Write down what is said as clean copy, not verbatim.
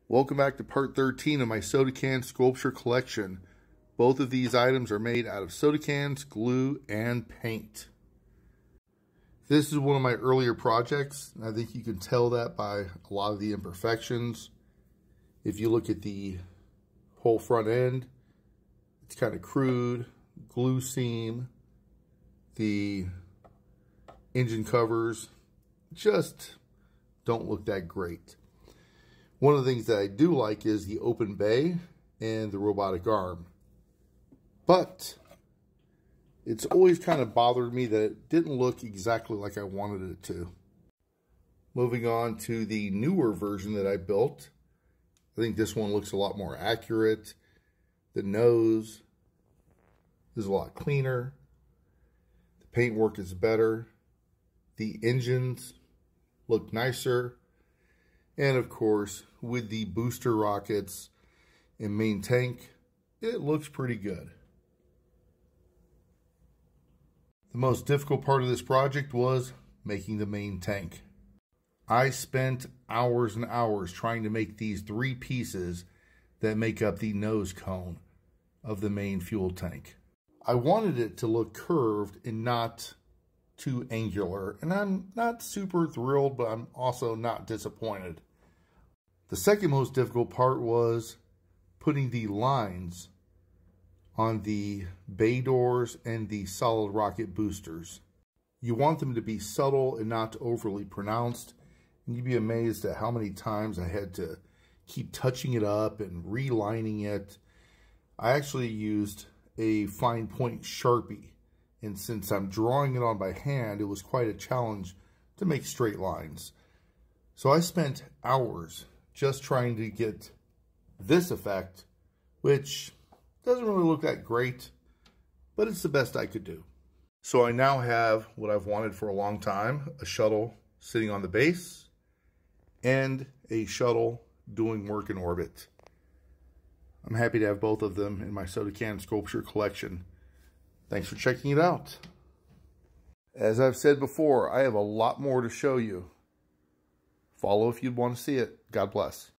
Welcome back to part 13 of my soda can sculpture collection. Both of these items are made out of soda cans, glue, and paint. This is one of my earlier projects. I think you can tell that by a lot of the imperfections. If you look at the whole front end, it's kind of crude. Glue seam, the engine covers just don't look that great. One of the things that I do like is the open bay and the robotic arm. But it's always kind of bothered me that it didn't look exactly like I wanted it to. Moving on to the newer version that I built. I think this one looks a lot more accurate. The nose is a lot cleaner. The paintwork is better. The engines look nicer. And of course, with the booster rockets and main tank, it looks pretty good. The most difficult part of this project was making the main tank. I spent hours and hours trying to make these three pieces that make up the nose cone of the main fuel tank. I wanted it to look curved and not too angular, and I'm not super thrilled, but I'm also not disappointed. The second most difficult part was putting the lines on the bay doors and the solid rocket boosters. You want them to be subtle and not overly pronounced, and you'd be amazed at how many times I had to keep touching it up and relining it. I actually used a fine point Sharpie, and since I'm drawing it on by hand, it was quite a challenge to make straight lines. So I spent hours just trying to get this effect, which doesn't really look that great, but it's the best I could do. So I now have what I've wanted for a long time, a shuttle sitting on the base and a shuttle doing work in orbit. I'm happy to have both of them in my soda can sculpture collection. Thanks for checking it out. As I've said before, I have a lot more to show you. Follow if you'd want to see it. God bless.